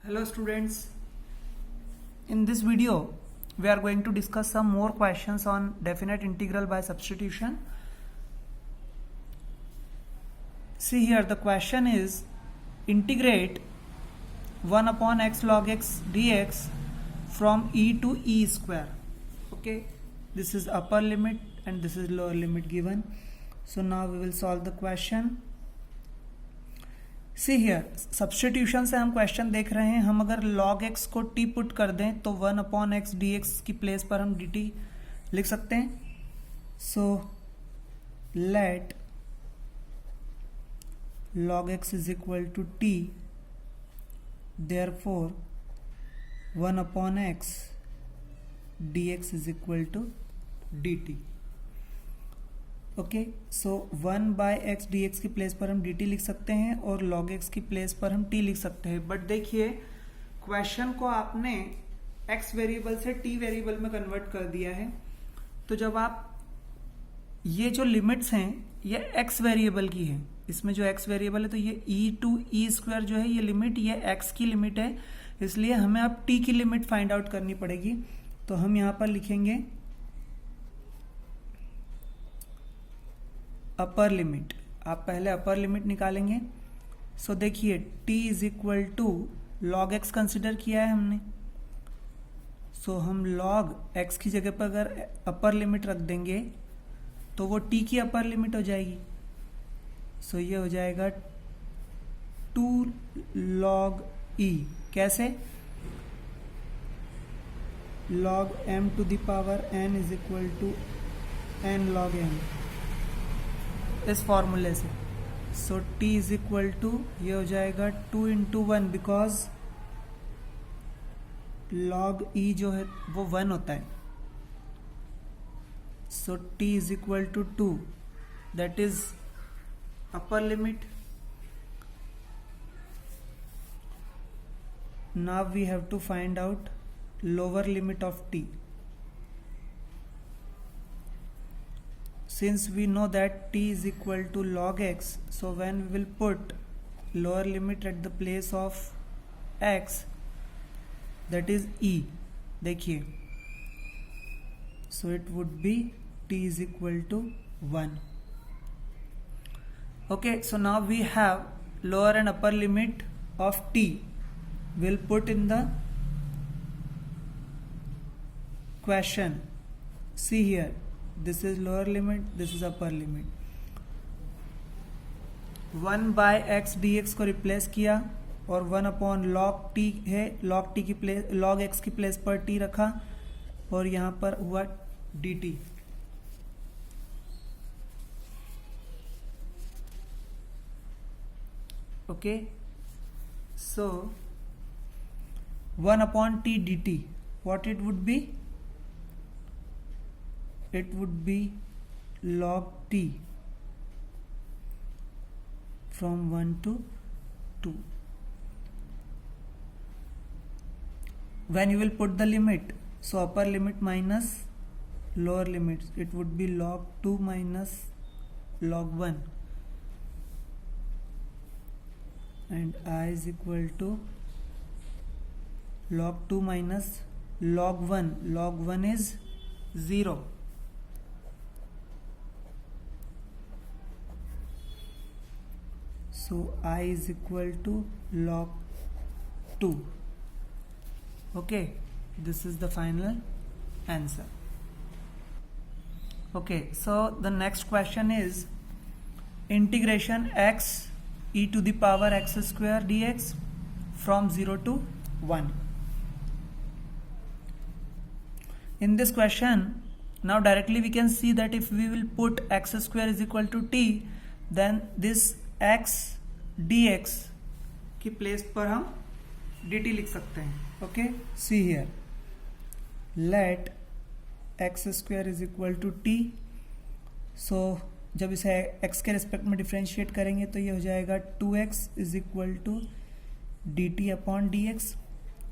Hello students, in this video we are going to discuss some more questions on definite integral by substitution. See here, the question is integrate 1 upon x log x dx from e to e square. Okay, this is upper limit and this is lower limit given. So now we will solve the question. See here, substitution से हम question देख रहे हैं. हम अगर log x को t put कर दें तो 1 अपॉन एक्स डी एक्स की प्लेस पर हम dt लिख सकते हैं. So let log x is equal to t, therefore 1 upon x dx is equal to dt. Okay, so 1 by x d x की प्लेस पर हम dt लिख सकते हैं और log x की प्लेस पर हम t लिख सकते हैं. बट देखिए, क्वेश्चन को आपने x वेरिएबल से t वेरिएबल में कन्वर्ट कर दिया है. तो जब आप ये जो लिमिट्स हैं ये x वेरिएबल की है, इसमें जो x वेरिएबल है तो ये e टू e स्क्वायर जो है ये लिमिट, ये x की लिमिट है, इसलिए हमें अब t की लिमिट फाइंड आउट करनी पड़ेगी. तो हम यहाँ पर लिखेंगे अपर लिमिट. आप पहले अपर लिमिट निकालेंगे. सो देखिए, t is equal to log x consider किया है हमने. सो हम लॉग x की जगह पर अगर अपर लिमिट रख देंगे तो वो t की अपर लिमिट हो जाएगी. सो ये हो जाएगा 2 log e. कैसे? log m to the power n is equal to n log m, इस फॉर्मूले से. So t is equal to, ये हो जाएगा 2 इंटू 1, बिकॉज log e जो है वो 1 होता है. So t is equal to 2, that is upper limit. Now we have to find out lower limit of t. Since we know that t is equal to log x, so when we will put lower limit at the place of x, that is e, देखिए, so it would be t is equal to 1. Okay, so now we have lower and upper limit of t. We'll put in the question. See here, this is lower limit, this is upper limit. 1 by x d x को replace किया और 1 upon log t है, log t की place, log x की place पर t रखा और यहाँ पर हुआ dt. Okay, so 1 upon t dt, what it would be? It would be log t from 1 to 2. When you will put the limit, so upper limit minus lower limit, it would be log 2 minus log 1, and I is equal to log 2 minus log 1. Log 1 is 0. So I is equal to log 2. Okay, this is the final answer. Okay, so the next question is integration x e to the power x square dx from 0 to 1. In this question, now directly we can see that if we will put x square is equal to t, then this x dx की place पर हम dt लिख सकते हैं. Okay, see here, let x square is equal to t. So जब इसे x के respect में डिफ्रेंशिएट करेंगे तो ये हो जाएगा 2x is equal to d t upon d x.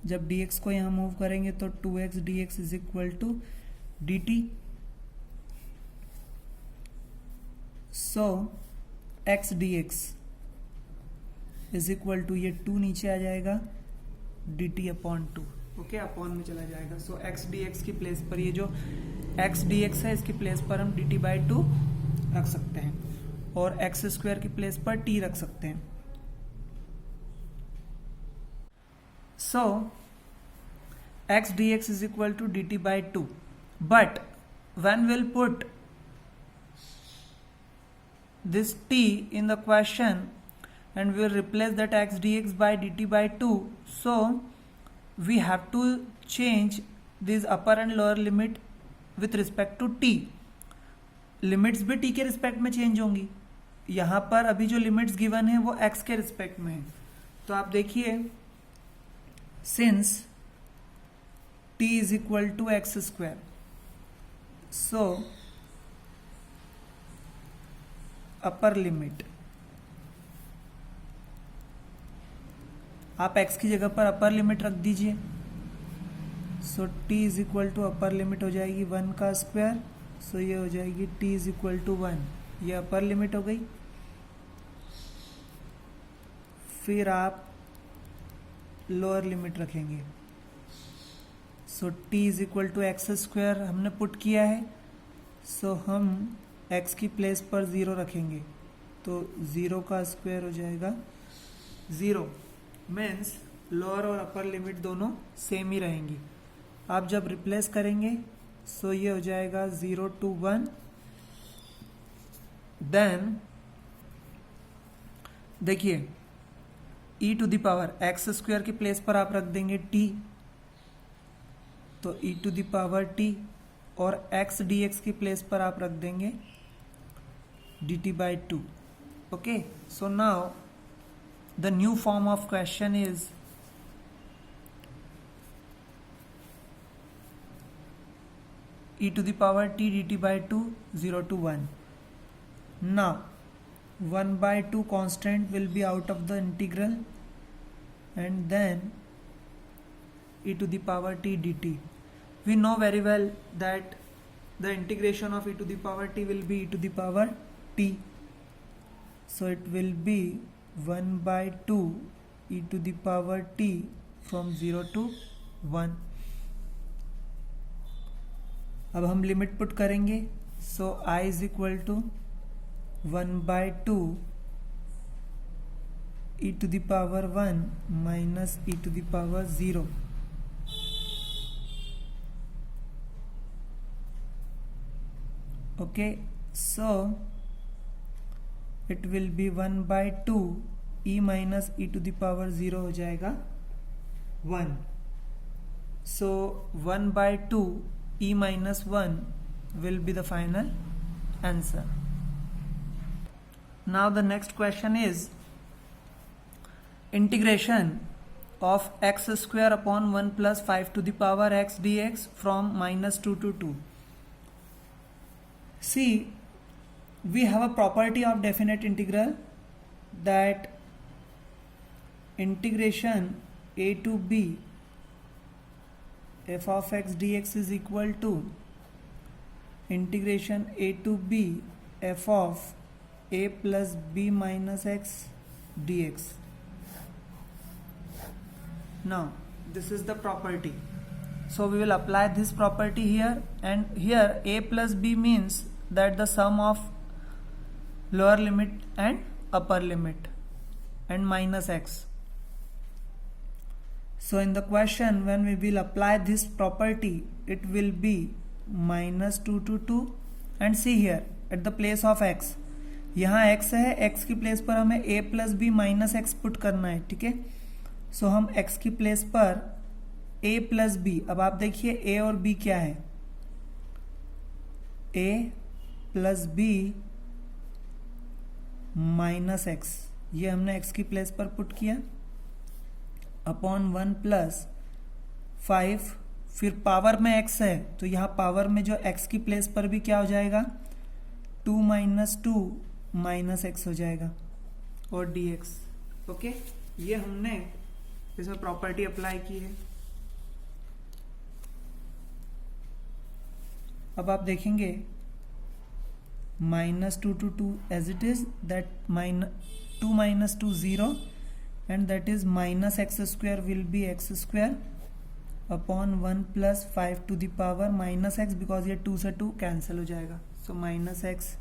जब dx को यहाँ मूव करेंगे तो 2x dx is equal to d t. So x dx is equal to, ये 2 नीचे आ जाएगा d t upon two, okay, upon में चला जाएगा। सो एक्स डी एक्स की प्लेस पर ये जो एक्स डी एक्स है इसकी प्लेस पर हम डी टी बाई टू रख सकते हैं और एक्स स्क्वायर की प्लेस पर टी रख सकते हैं। So x d x is equal to d t by two, but when we'll put this t in the question and we'll replace that x dx by dt by 2, so we have to change this upper and lower limit with respect to t. Limits भी t के respect में change होंगी। यहां पर अभी जो limits given है वो x के रिस्पेक्ट में है, तो आप देखिए since t is equal to x square, so upper limit, आप x की जगह पर अपर लिमिट रख दीजिए। So t is equal to upper limit हो जाएगी 1 का स्क्वायर, सो ये हो जाएगी t इज इक्वल टू 1, ये अपर लिमिट हो गई। फिर आप लोअर लिमिट रखेंगे, so t is equal to x square हमने पुट किया है, सो हम x की प्लेस पर 0 रखेंगे, तो 0 का स्क्वायर हो जाएगा 0, मीन्स लोअर और अपर लिमिट दोनों सेम ही रहेंगी। आप जब रिप्लेस करेंगे सो ये हो जाएगा 0 to 1, देन देखिए e to the power x square की प्लेस पर आप रख देंगे t, तो e to the power t, और x dx की प्लेस पर आप रख देंगे dt by two, okay. So now the new form of question is e to the power t dt by 2 0 to 1. Now 1 by 2 constant will be out of the integral and then e to the power t dt. We know very well that the integration of e to the power t will be e to the power t. So it will be 1 by 2 e to the power t from 0 to 1. अब हम limit put करेंगे, so I is equal to 1 by 2 e to the power 1 minus e to the power 0. Okay, so it will be 1 by 2 e minus e to the power 0 हो जाएगा 1. So 1 by 2 e minus 1 will be the final answer. Now the next question is integration of x square upon 1 plus 5 to the power x dx from minus 2 to 2. See, we have a property of definite integral that integration a to b f of x dx is equal to integration a to b f of a plus b minus x dx. Now this is the property, so we will apply this property here, and here a plus b means that the sum of lower limit and upper limit and minus x. So in the question when we will apply this property it will be minus 2 to 2, and see here at the place of x, यहाँ x है, x की place पर हमें a plus b minus x put करना है, ठीक है। सो हम x की प्लेस पर a plus b, अब आप देखिए a और b क्या है, a plus b minus x, ये हमने x की प्लेस पर पुट किया, अपॉन 1 प्लस 5, फिर पावर में x है तो यहाँ पावर में जो x की प्लेस पर भी क्या हो जाएगा 2 माइनस 2 माइनस x हो जाएगा और dx, ओके। ये हमने इसमें प्रॉपर्टी अप्लाई की है। अब आप देखेंगे minus 2 to 2 as it is, that 2 minus 2 0, and that is minus x square will be x square upon 1 plus 5 to the power minus x, because ये 2 से 2 कैंसिल हो जाएगा, so minus x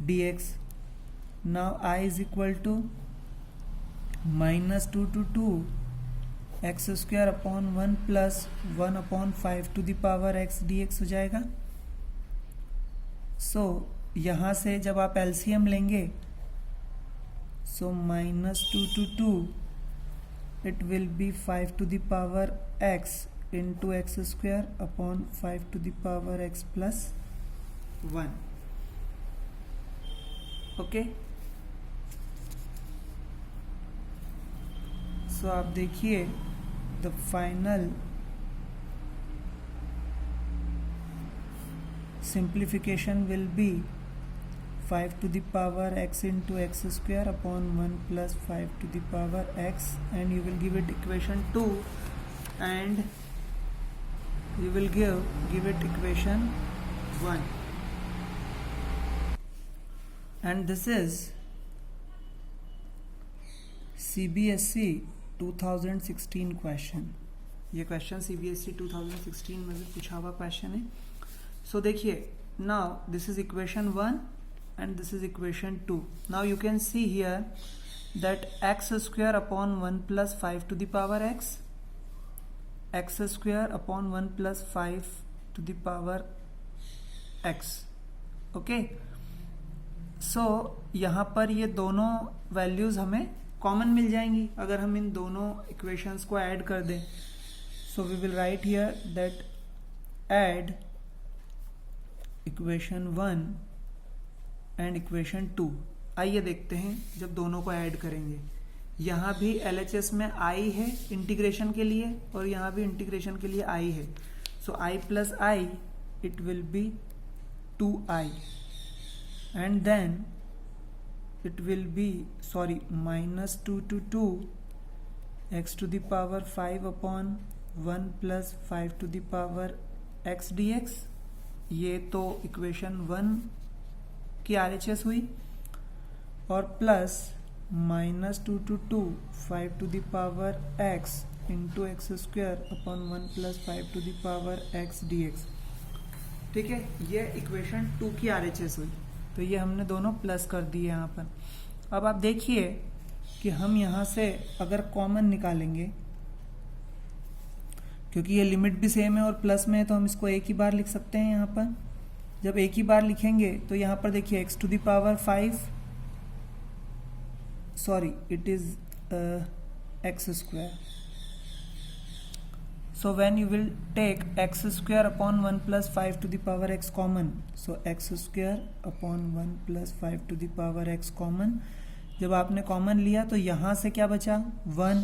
dx. now I is equal to minus 2 to 2 x square upon 1 plus 1 upon 5 to the power x dx हो जाएगा. so यहाँ से जब आप LCM लेंगे, so minus 2 to 2 it will be 5 to the power x into x square upon 5 to the power x plus 1. okay, so आप देखिए the final simplification will be 5 to the power x into x square upon 1 plus 5 to the power x, and you will give it equation 2, and you will give it equation 1, and this is CBSE 2016 question. ये question CBSE 2016 में भी पूछा हुआ question है. सो देखिए, now this is equation 1 and this is equation 2. now you can see here that x square upon 1 plus 5 to the power x square upon 1 plus 5 to the power x. okay, so यहाँ पर ये दोनों values हमें common मिल जाएंगी अगर हम इन दोनों equations को ऐड कर दें. So we will write here that add equation 1 and equation 2. आइए देखते हैं जब दोनों को ऐड करेंगे. यहाँ भी LHS में i है इंटीग्रेशन के लिए और यहाँ भी इंटीग्रेशन के लिए i है. So i plus i it will be 2i, and then it will be minus 2 to 2 x to the power 5 upon 1 plus 5 to the power x dx. ये तो इक्वेशन 1 की RHS हुई, और plus minus 2 to 2 5 to the power x into x square upon 1 plus 5 to the power x dx. ठीक है, ये equation 2 की RHS हुई, तो ये हमने दोनों प्लस कर दिए यहाँ पर. अब आप देखिए कि हम यहाँ से अगर कॉमन निकालेंगे, क्योंकि ये लिमिट भी सेम है और प्लस में है, तो हम इसको एक ही बार लिख सकते हैं. यहाँ पर जब एक ही बार लिखेंगे तो यहाँ पर देखिए x to the power 5, it is x square. So when you will take x square upon 1 plus 5 to the power x common, so x square upon 1 plus 5 to the power x common. जब आपने common लिया तो यहाँ से क्या बचा 1,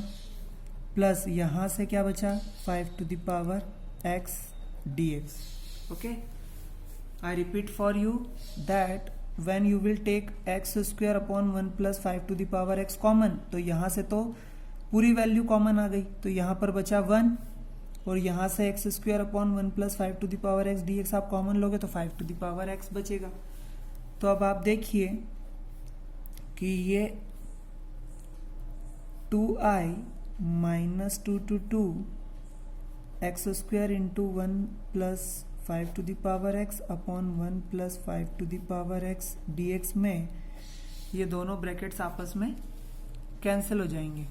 plus यहाँ से क्या बचा 5 to the power x dx. okay, I repeat for you that when you will take x square upon 1 plus 5 to the power x common, तो यहाँ से तो पूरी वैल्यू कॉमन आ गई, तो यहाँ पर बचा 1, और यहाँ से x square upon 1 plus 5 to the power x dx आप कॉमन लोगे तो 5 टू द पावर x बचेगा. तो अब आप देखिए कि ये 2i minus 2 to 2 x square into 1 plus 5 to the power x upon 1 plus 5 to the power x dx में ये दोनों ब्रैकेट्स आपस में कैंसिल हो जाएंगे.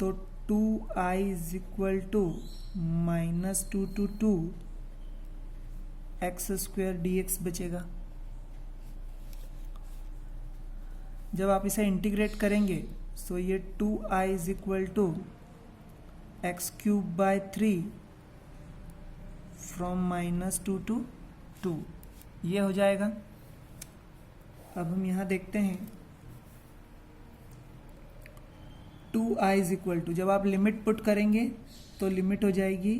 तो 2i is equal to minus 2 to 2 x square dx बचेगा. जब आप इसे इंटीग्रेट करेंगे तो ये 2i is equal to x cube by 3 from minus 2 to 2 ये हो जाएगा. अब हम यहाँ देखते हैं 2i is equal to, जब आप लिमिट पुट करेंगे तो लिमिट हो जाएगी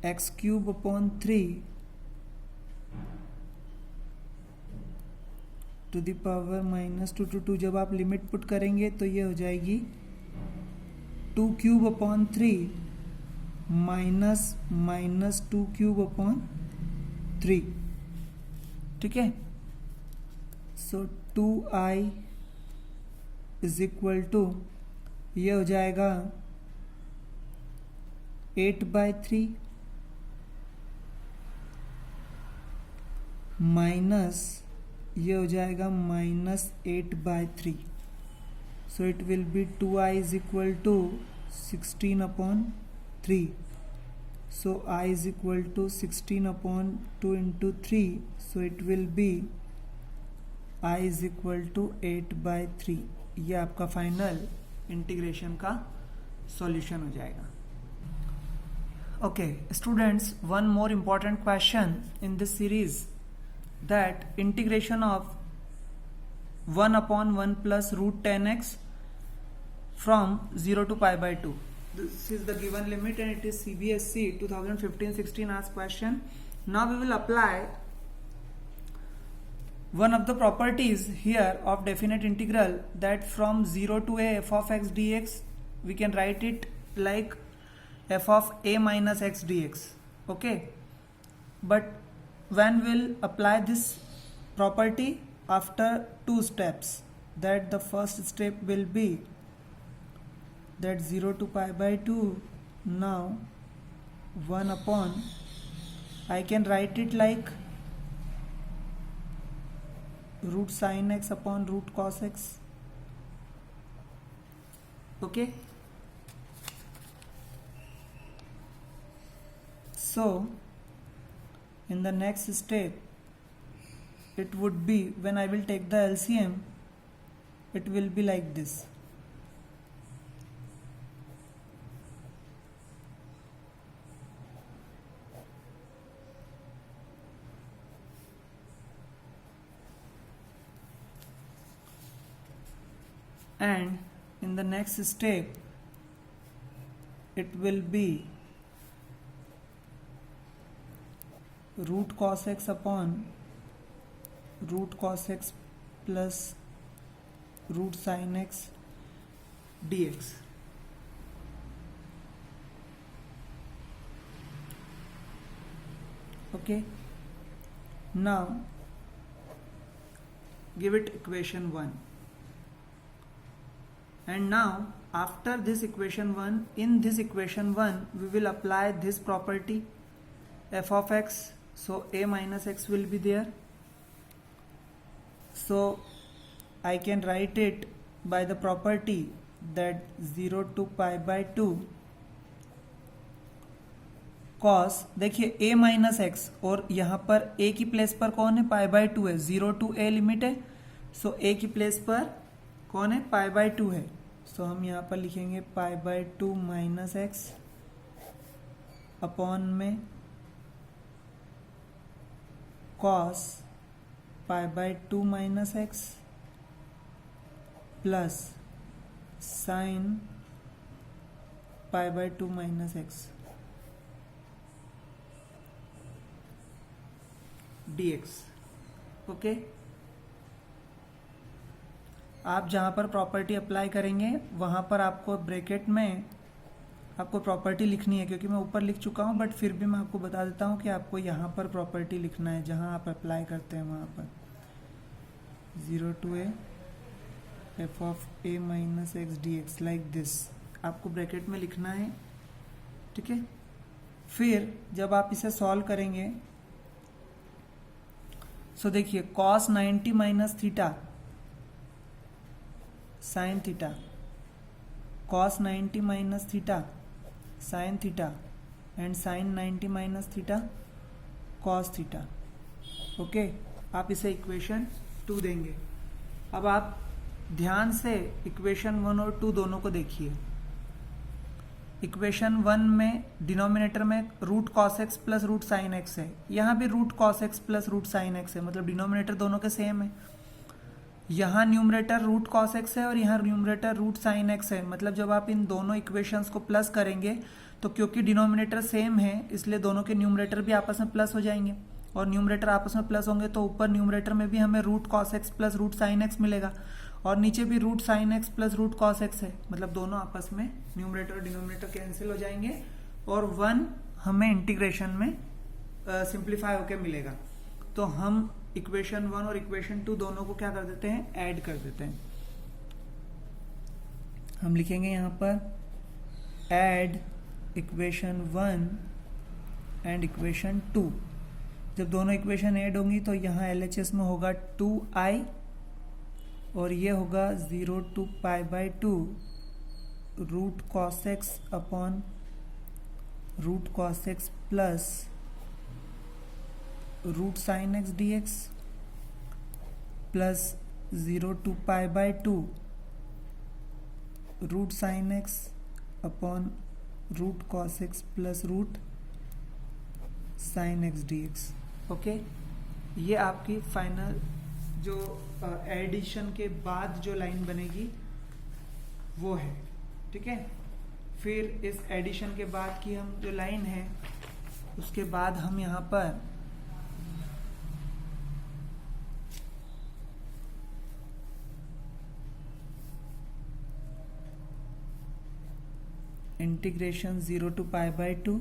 x cube upon 3 to the power minus 2 to 2. जब आप लिमिट पुट करेंगे तो ये हो जाएगी 2 cube upon 3 minus 2 cube upon 3. ठीक है, सो 2i इज इक्वल टू, ये हो जाएगा 8/3 माइनस ये हो जाएगा -8/3. So it will be 2i is equal to 16/3. So i is equal to 16/2 into 3. So it will be i is equal to 8/3. ये आपका फाइनल इंटीग्रेशन का सॉल्यूशन हो जाएगा. Okay, students, one more important question in this series, that integration of 1/1 plus root 10x from 0 to pi/2. This is the given limit and it is CBSE 2015-16 asked question. Now we will apply one of the properties here of definite integral, that from 0 to a f of x dx we can write it like f of a minus x dx. Okay, but when we'll apply this property after two steps, that the first step will be that 0 to pi/2. Now 1 upon, I can write it like root sin x upon root cos x. Okay, so in the next step it would be, when I will take the LCM, it will be like this. And in the next step it will be root cos x upon root cos x plus root sin x dx. Okay, now give it equation 1. And now after this equation 1, in this equation 1 we will apply this property f of x. So a minus x will be there. So I can write it by the property that 0 to pi/2 cos, देखिए a minus x, और यहाँ पर a की place पर कौन है, pi/2 है. 0 to a limit है, सो a की प्लेस पर कौन है, pi/2 है. सो हम यहाँ पर लिखेंगे pi/2 माइनस एक्स अपॉन में cos pi/2 minus x plus sin pi/2 minus x dx. Okay, आप जहाँ पर प्रॉपर्टी अप्लाई करेंगे वहाँ पर आपको ब्रैकेट में आपको प्रॉपर्टी लिखनी है, क्योंकि मैं ऊपर लिख चुका हूँ, बट फिर भी मैं आपको बता देता हूँ कि आपको यहाँ पर प्रॉपर्टी लिखना है जहाँ आप अप्लाई करते हैं वहाँ पर. 0 to a f of a minus x dx like this आपको ब्रैकेट में लिखना है. ठीक है, फिर जब आप इसे सॉल्व करेंगे, सो देखिए cos 90 minus theta sine theta, cos 90 minus theta sine theta, and sine 90 minus theta cos theta. Okay, आप इसे इक्वेशन 2 देंगे. अब आप ध्यान से इक्वेशन 1 और 2 दोनों को देखिए. इक्वेशन 1 में डिनोमिनेटर में root cos x plus root sine x है, यहाँ भी root cos x plus root sine x है, मतलब डिनोमिनेटर दोनों के सेम है. यहाँ न्यूमरेटर रूट कॉस एक्स है और यहाँ न्यूमरेटर रूट साइन एक्स है, मतलब जब आप इन दोनों इक्वेशंस को प्लस करेंगे तो क्योंकि डिनोमिनेटर सेम है इसलिए दोनों के न्यूमरेटर भी आपस में प्लस हो जाएंगे, और न्यूमरेटर आपस में प्लस होंगे तो ऊपर न्यूमरेटर में भी हमें root cos x plus root sine x मिलेगा, और नीचे भी root sine x plus root cos x है, मतलब दोनों आपस में न्यूमरेटर और डिनोमिनेटर कैंसिल हो जाएंगे और 1 हमें इंटीग्रेशन में सिंप्लीफाई होकर मिलेगा. तो हम इक्वेशन 1 और इक्वेशन 2 दोनों को क्या कर देते हैं, ऐड कर देते हैं। हम लिखेंगे यहाँ पर ऐड इक्वेशन 1 एंड इक्वेशन 2। जब दोनों इक्वेशन ऐड होंगी तो यहाँ LHS में होगा 2i और ये होगा 0 to π/2 root cos x upon root cos x plus root sine x dx plus 0 to π/2 root sine x upon root cos x plus root sine x dx। Okay, ये आपकी फाइनल जो addition के बाद जो line बनेगी वो है। ठीक है, फिर इस एडिशन के बाद की हम जो लाइन है उसके बाद हम यहाँ पर integration 0 to π/2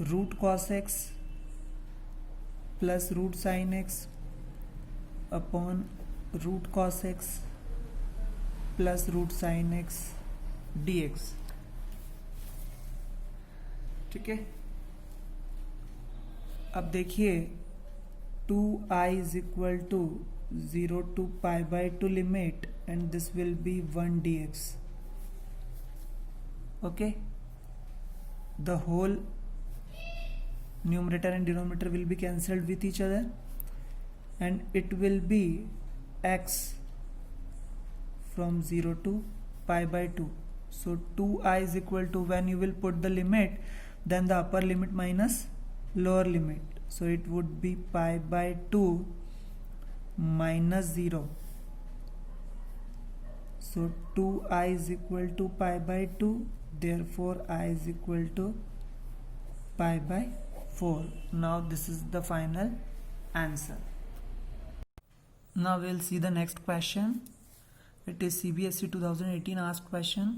root cos x plus root sine x upon root cos x plus root sine x dx। ठीक है, अब देखिए 2i is equal to 0 to π/2 limit and this will be 1 dx। okay, the whole numerator and denominator will be cancelled with each other and it will be x from 0 to π/2. So 2i is equal to, when you will put the limit, then the upper limit minus lower limit, so it would be π/2 minus 0. So 2i is equal to π/2, therefore I is equal to π/4. Now this is the final answer. Now we'll see the next question. It is CBSE 2018 asked question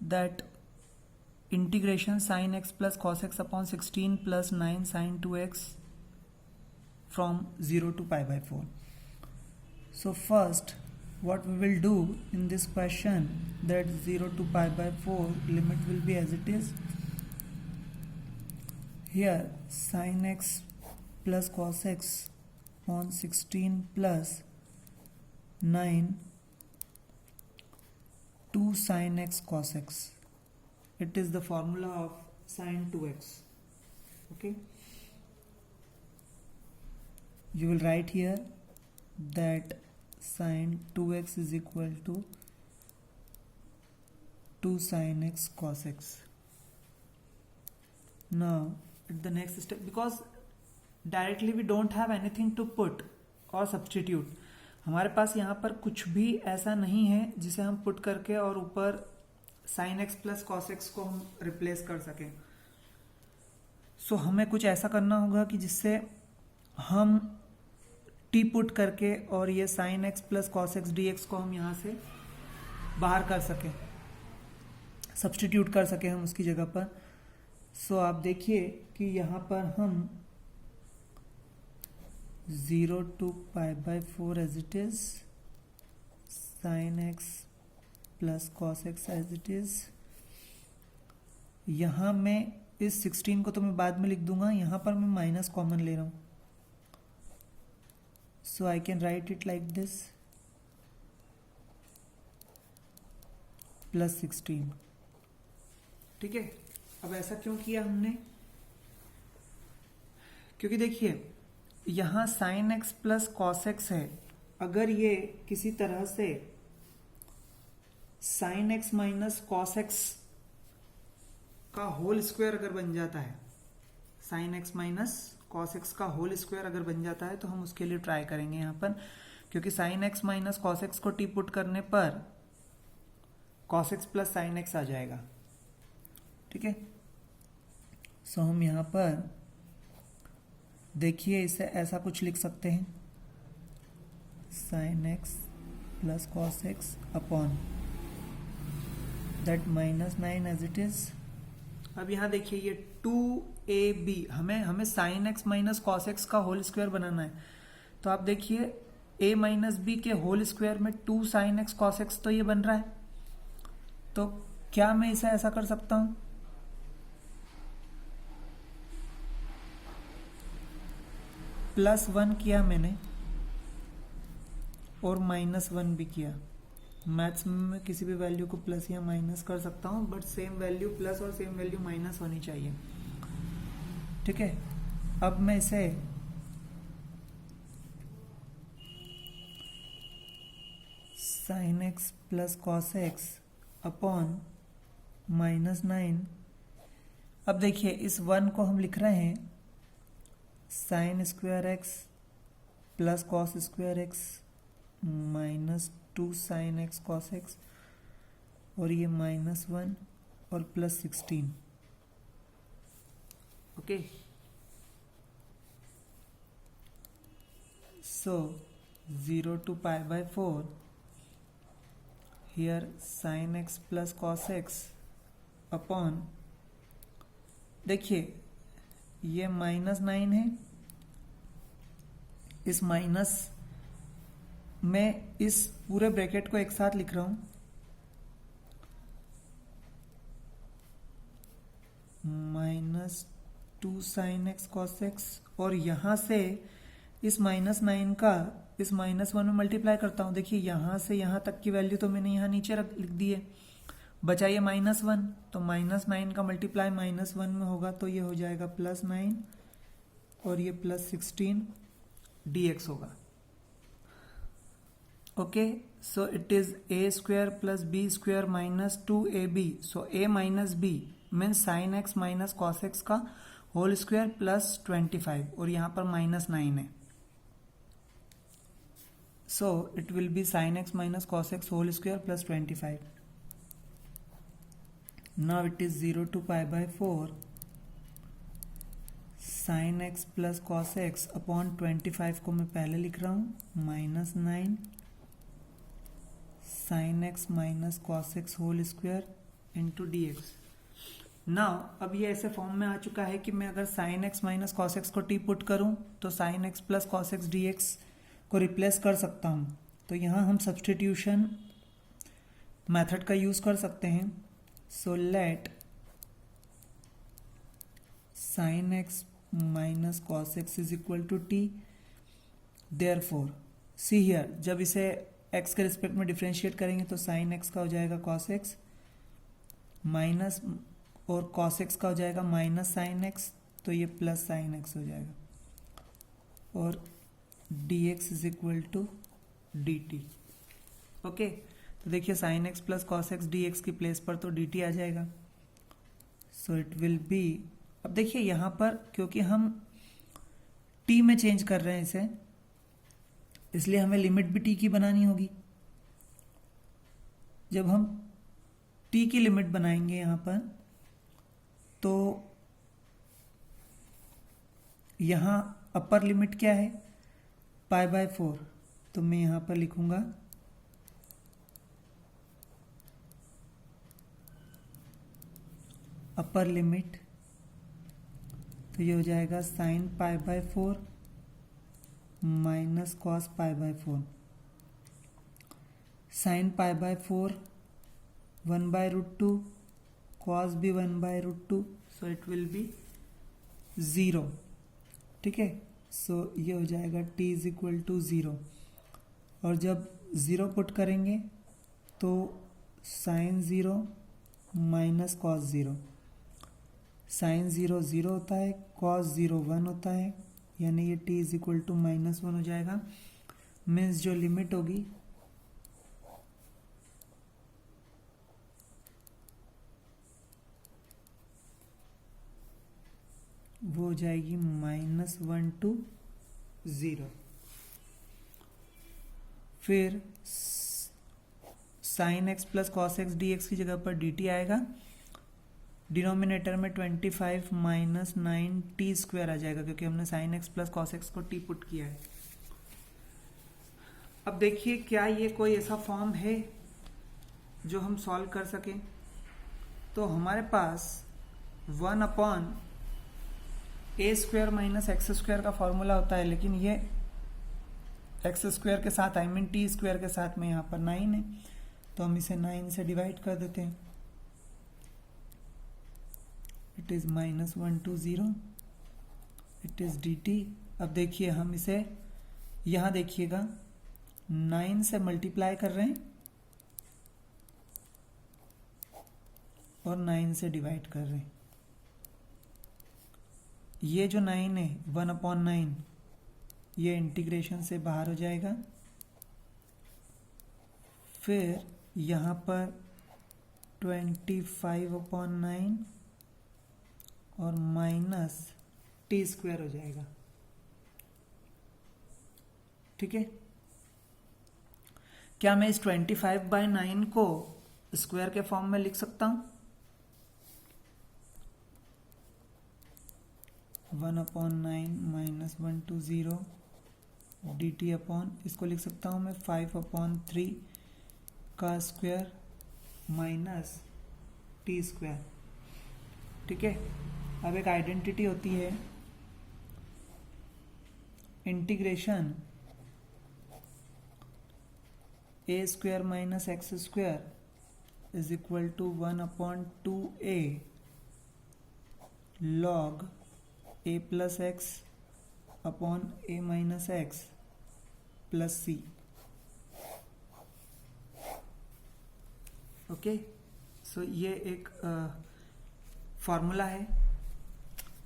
that integration sin x plus cos x upon 16 plus 9 sin 2x from 0 to π/4. So first what we will do in this question, that 0 to π/4 limit will be as it is. Here sin x plus cos x on 16 plus 9 2 sin x cos x. It is the formula of sin 2x. Okay, you will write here that sin 2x is equal to 2 sin x cos x. Now at the next step, because directly we don't have anything to put or substitute, हमारे पास यहाँ पर कुछ भी ऐसा नहीं है जिसे हम पुट करके और ऊपर sin x plus cos x को हम रिप्लेस कर सकें। सो हमें कुछ ऐसा करना होगा कि जिससे हम t पुट करके और ये sin x plus cos x dx को हम यहाँ से बाहर कर सकें, सब्स्टिट्यूट कर सकें हम उसकी जगह पर। सो आप देखिए कि यहाँ पर हम 0 to π/4 as it is, sin x plus cos x as it is। यहाँ मैं इस 16 को तो मैं बाद में लिख दूंगा, यहाँ पर मैं माइनस कॉमन ले रहा हूँ, so I can write it like this plus 16। ठीक है, अब ऐसा क्यों किया हमने, क्योंकि देखिए यहाँ sin x plus cos x है, अगर ये किसी तरह से sin x minus cos x का होल स्क्वायर अगर बन जाता है, sin x minus cos x का होल स्क्वायर अगर बन जाता है तो हम उसके लिए ट्राई करेंगे यहाँ पर, क्योंकि sin x minus cos x को t पुट करने पर cos x plus sin x आ जाएगा। ठीक है, सो हम यहाँ पर देखिए इसे ऐसा कुछ लिख सकते हैं, sin x plus cos x upon that -9 as it is. अब यहाँ देखिए ये 2 ए बी, हमें sine x minus cos x का होल स्क्वायर बनाना है। तो आप देखिए a माइनस बी के होल स्क्वायर में 2 साइन एक्स कॉस एक्स तो ये बन रहा है। तो क्या मैं इसे ऐसा कर सकता हूं, +1 किया मैंने और -1 भी किया। मैथ्स में मैं किसी भी वैल्यू को प्लस या माइनस कर सकता हूं, बट सेम वैल्यू प्लस और सेम वैल्यू माइनस होनी चाहिए। ठीक है, अब मैं इसे sign x plus cos x upon -9। अब देखिए इस 1 को हम लिख रहे हैं sine square x plus cos square x -2 sine x cos x, और ये -1 और +16। Okay, so 0 to π/4 here sin x plus cos x upon, देखिए ये -9 है, इस माइनस में इस पूरे ब्रैकेट को एक साथ लिख रहा हूं, -2 साइन एक्स कॉस एक्स, और यहां से इस -9 का इस -1 में मल्टीप्लाई करता हूं। देखिए यहां से यहां तक की वैल्यू तो मैंने यहां नीचे लिख दी है, बचा ये -1, तो -9 का मल्टीप्लाई -1 में होगा, तो ये हो जाएगा +9 और ये +16 dx होगा। Okay, so it is a² + b² -2ab, so a minus b means sine x minus cos x का होल स्क्वायर +25, और यहाँ पर -9 है, so it will be sine x minus cos x whole square +25। Now it is 0 to π/4 sine x plus cos x upon 25 को मैं पहले लिख रहा हूं -9 sine x minus cos x whole square into dx। Now अब ये ऐसे form में आ चुका है कि मैं अगर sign x minus cos x को टी पुट करूं तो sign x plus cos x dx को रिप्लेस कर सकता हूं। तो यहां हम सब्सटीट्यूशन मेथड का यूज कर सकते हैं। So let sine x minus cos x is equal to t, therefore see here, जब इसे x के रिस्पेक्ट में डिफ्रेंशिएट करेंगे तो साइन एक्स का हो जाएगा कॉस एक्स माइनस, और कॉस एक्स का हो जाएगा माइनस साइन एक्स, तो ये प्लस साइन एक्स हो जाएगा, और dx is equal to dt। Okay, तो देखिए sine x plus cos x dx की प्लेस पर तो dt आ जाएगा। सो इट विल बी, अब देखिए यहां पर क्योंकि हम t में चेंज कर रहे हैं इसे, इसलिए हमें लिमिट भी t की बनानी होगी। जब हम t की लिमिट बनाएंगे यहां पर, तो यहां अपर लिमिट क्या है π/4, तो मैं यहां पर लिखूंगा अपर लिमिट, तो ये हो जाएगा sine π/4 minus cos π/4, sine π/4 1/√2, cos भी 1/√2, सो इट विल बी 0। ठीक है, सो ये हो जाएगा t इज इक्वल टू 0, और जब 0 पुट करेंगे तो साइन 0 माइनस कॉस 0, साइन 0 0 होता है, कॉस 0 1 होता है, यानी ये t इज इक्वल टू -1 हो जाएगा। मीन्स जो लिमिट होगी वो हो जाएगी -1 to 0। फिर sign x plus cos x dx की जगह पर dt आएगा, डिनोमिनेटर में 25 माइनस 9t² आ जाएगा, क्योंकि हमने sign x plus cos x को t पुट किया है। अब देखिए क्या ये कोई ऐसा फॉर्म है जो हम सॉल्व कर सकें। तो हमारे पास 1 अपॉन ए स्क्वायर माइनस एक्स स्क्वायर का फॉर्मूला होता है, लेकिन ये एक्स स्क्वायर के साथ आई मीन टी स्क्वायर के साथ में यहाँ पर 9 है, तो हम इसे 9 से डिवाइड कर देते हैं। It is -120, it is dt। अब देखिए हम इसे यहाँ देखिएगा 9 से मल्टीप्लाई कर रहे हैं और 9 से डिवाइड कर रहे हैं। ये जो 9 है 1/9 ये इंटीग्रेशन से बाहर हो जाएगा। फिर यहाँ पर 25/9 और माइनस टी स्क्वायर हो जाएगा। ठीक है, क्या मैं इस 25/9 को स्क्वायर के फॉर्म में लिख सकता हूं? 1/9 -120 dt अपॉन, इसको लिख सकता हूं मैं 5/3 का स्क्वायर माइनस टी स्क्वायर। ठीक है, अब एक आइडेंटिटी होती है integration a square minus x square is equal to 1/2a log a plus x upon a minus x plus c. Okay, so ये एक फॉर्मूला है।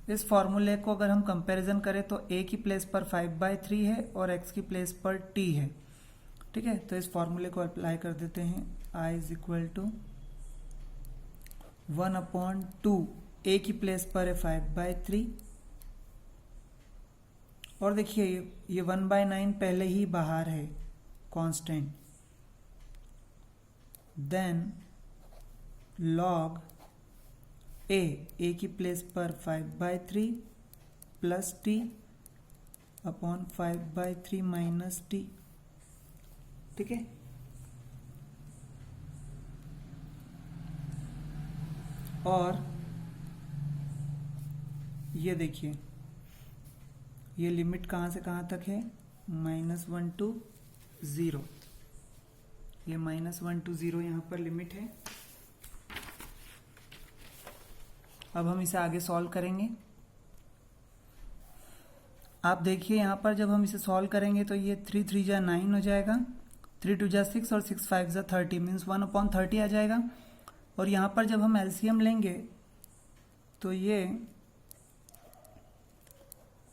इस फॉर्मूले को अगर हम कंपैरिजन करें तो a की प्लेस पर 5/3 है और x की प्लेस पर t है। ठीक है, तो इस फॉर्मूले को अप्लाई कर देते हैं। I is equal to 1/2, a की प्लेस पर है 5/3 और देखिए ये 1/9 पहले ही बाहर है कांस्टेंट। देन log a की प्लेस पर 5/3 plus t upon 5/3 minus t। ठीक है, और ये देखिए ये लिमिट कहाँ से कहाँ तक है, -1 to 0। ये -1 to 0 यहाँ पर लिमिट है। अब हम इसे आगे सॉल्व करेंगे। आप देखिए यहाँ पर जब हम इसे सॉल्व करेंगे तो ये 3 3 जा 9 हो जाएगा, 3 2 जा 6 और 6 5 जा 30 मीन्स 1/30 आ जाएगा। और यहाँ पर जब हम एलसीएम लेंगे तो ये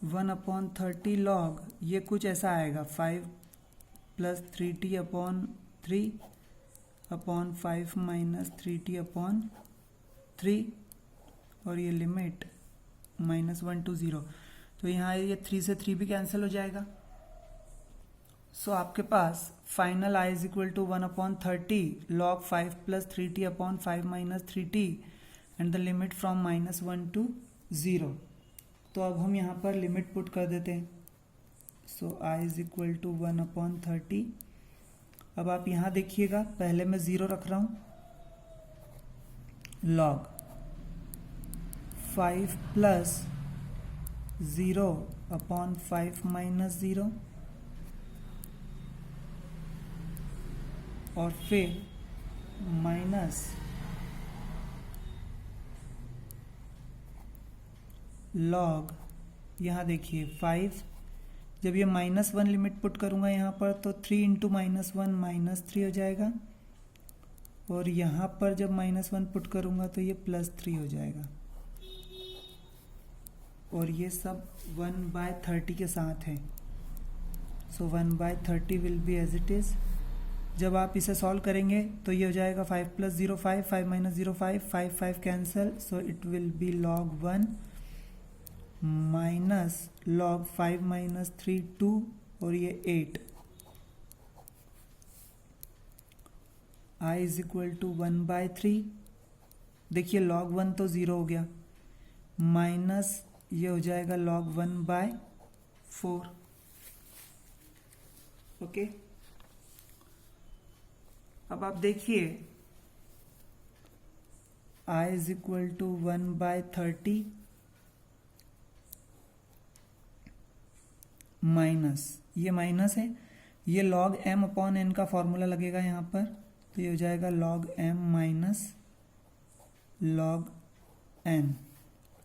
1/30 लॉग ये कुछ ऐसा आएगा 5 plus 3t upon 3 upon 5 minus 3t upon 3 और ये लिमिट -1 to 0। तो यहाँ ये 3 से 3 भी कैंसिल हो जाएगा। सो आपके पास final I is equal to 1/30 log 5 plus 3t अपॉन 5 minus 3t and the limit from -1 to 0। तो अब हम यहाँ पर लिमिट पुट कर देते हैं। सो I इज इक्वल टू 1/30। अब आप यहाँ देखिएगा, पहले मैं 0 रख रहा हूँ, log 5 प्लस 0 अपॉन 5 माइनस 0 और फिर माइनस लॉग, यहाँ देखिए 5, जब ये -1 लिमिट पुट करूँगा यहाँ पर तो 3 इंटू -1 -3 हो जाएगा और यहाँ पर जब -1 पुट करूँगा तो ये +3 हो जाएगा और ये सब 1/30 के साथ है। So 1/30 will be as it is. जब आप इसे सॉल्व करेंगे तो ये हो जाएगा 5 plus 0 5, 5 minus 0 5, 5 5 cancel, so it will be log 1 minus log 5 minus 3 2 और ये 8। I is equal to 1/3। देखिए log 1 तो 0 हो गया, माइनस ये हो जाएगा log 1/4। ओके, अब आप देखिए I is equal to 1/30 minus, ये माइनस है, ये log m अपॉन n का फॉर्मूला लगेगा यहाँ पर, तो ये हो जाएगा log m minus log n,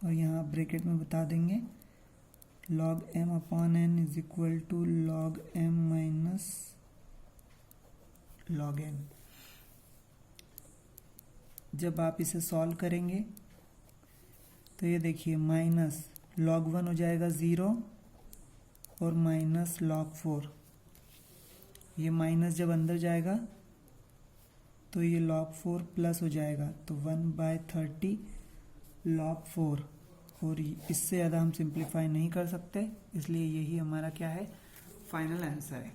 और यहाँ ब्रैकेट में बता देंगे log m upon n is equal to log m minus log n। जब आप इसे सॉल्व करेंगे तो ये देखिए माइनस log 1 हो जाएगा 0 और माइनस log 4, ये माइनस जब अंदर जाएगा तो ये log 4 प्लस हो जाएगा, तो 1/30 log 4, और इससे ज़्यादा हम सिंप्लीफाई नहीं कर सकते, इसलिए यही हमारा क्या है, फाइनल आंसर है।